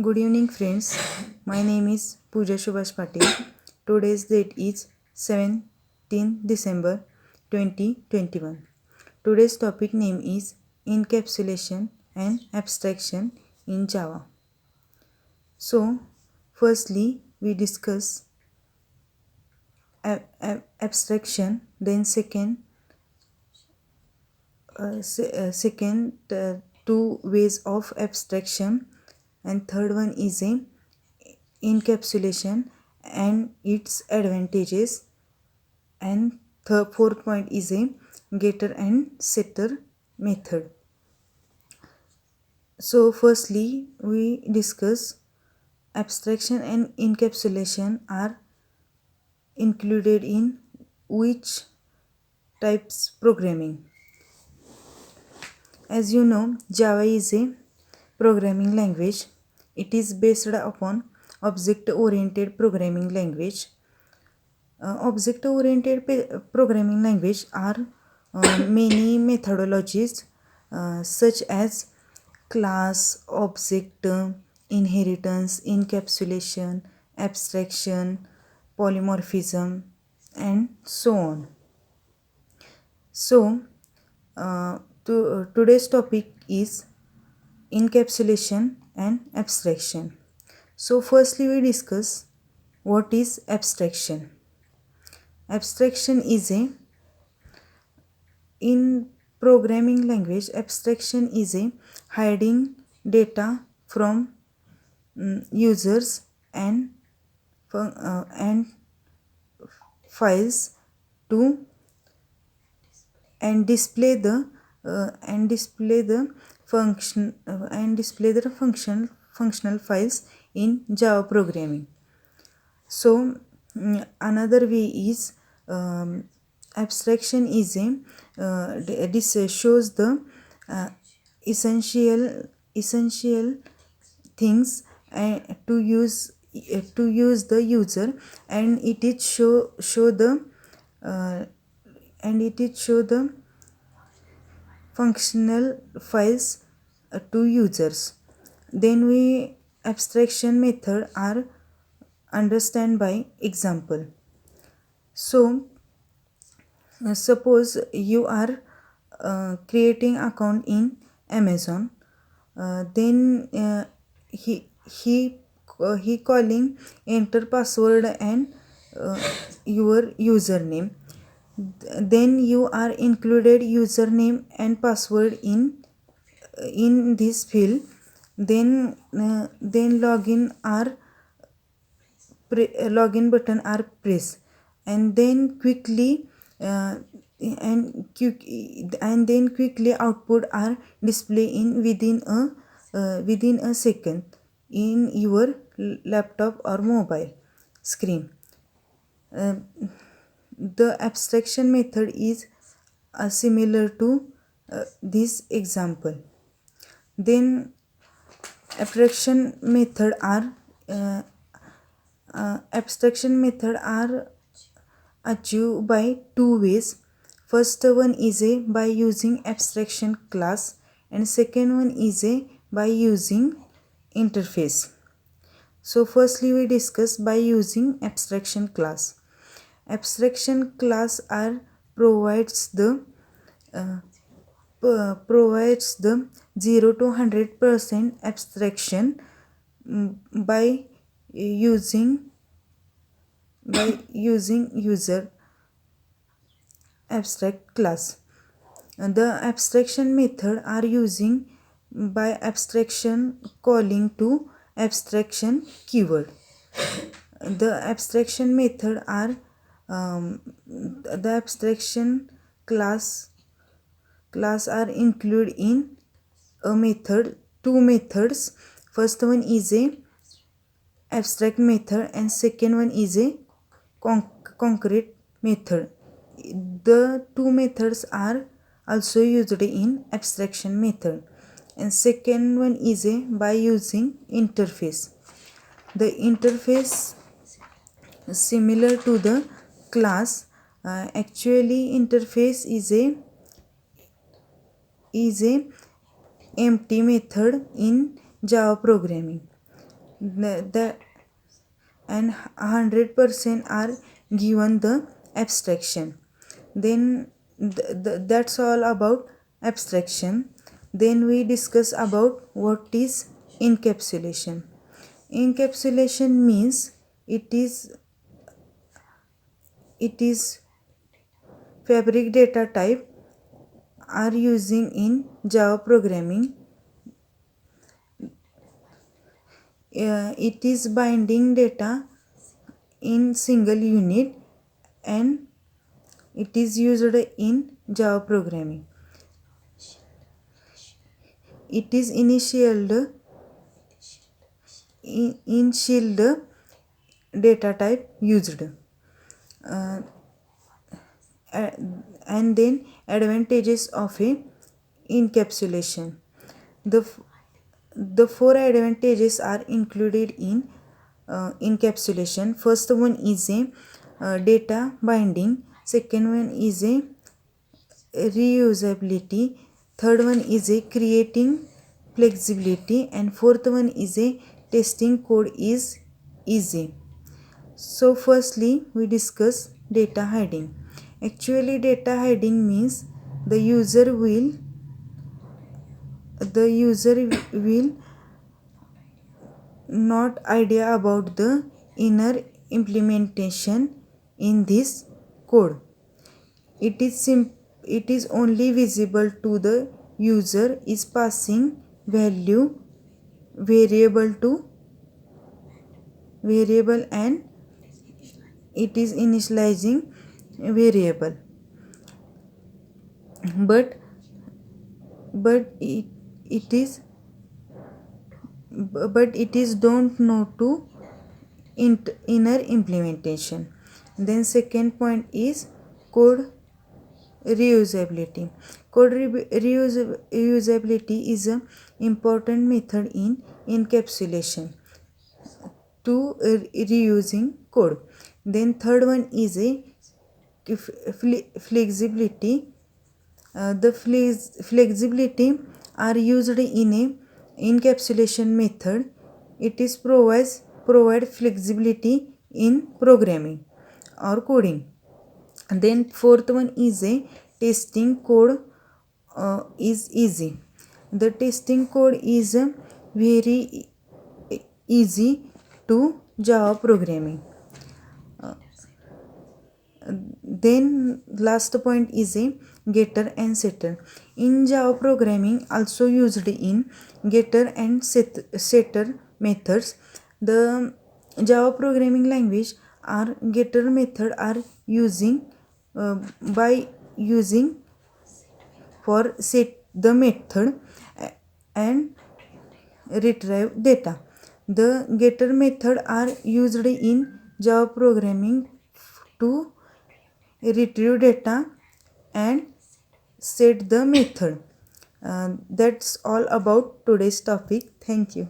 Good evening, friends. My name is Pooja Subhash Patil. Today's date is 17 December 2021. Today's topic name is Encapsulation and Abstraction in Java. So, firstly, we discuss abstraction, then second two ways of abstraction, and third one is a encapsulation and its advantages, and fourth point is a getter and setter method. So firstly we discuss abstraction and encapsulation are included in which types programming. As you know, Java is a programming language. It is based upon object-oriented programming language. Object-oriented programming language are many methodologies such as class, object, inheritance, encapsulation, abstraction, polymorphism, and so on. So, today's topic is encapsulation and abstraction. So, firstly, we discuss what is abstraction. Abstraction is a in programming language. Abstraction is a hiding data from users and files to and display the functional files in Java programming. So another way is abstraction is a this shows the essential things to use the user, and it is show the functional files to users. Then we abstraction method are understand by example. So suppose you are creating account in Amazon, then he calling enter password and your username. Then you are included username and password in this field. Then login button are press, and then quickly quickly output are display in within a second in your laptop or mobile screen. The abstraction method is similar to this example. Then abstraction method are achieved by two ways. First one is a by using abstraction class, and second one is a by using interface. So firstly we discuss by using abstraction class. Abstraction class provides the 0 to 100% abstraction by using user abstract class. The abstraction method are using by abstraction calling to abstraction keyword. The abstraction method are the abstraction class are included in a method, two methods. First one is a abstract method and second one is a concrete method. The two methods are also used in abstraction method, and second one is a by using interface. The interface similar to the class. Actually interface is a empty method in Java programming. and 100% are given the abstraction. Then that's all about abstraction. Then we discuss about what is encapsulation. Encapsulation means it is fabric data type are using in Java programming. It is binding data in single unit and it is used in Java programming. It is initialed data type used. And then advantages of a encapsulation. The four advantages are included in encapsulation. First one is a data binding. Second one is a reusability. Third one is a creating flexibility, and fourth one is a testing code is easy. So firstly we discuss data hiding. Actually data hiding means the user will not idea about the inner implementation in this code. It is only visible to the user is passing value variable to variable and it is initializing variable, but it is don't know to inner implementation. Then second point is code reusability. Code reusability is an important method in encapsulation to reusing code. Then third one is a flexibility. The flexibility are used in a encapsulation method. It is provide flexibility in programming or coding. And then fourth one is a testing code is easy. The testing code is very easy to Java programming. Then last point is a getter and setter. In Java programming also used in getter and setter methods. The Java programming language or getter method are using by using for set the method and retrieve data. The getter method are used in Java programming to retrieve data and set the method. That's all about today's topic. Thank you.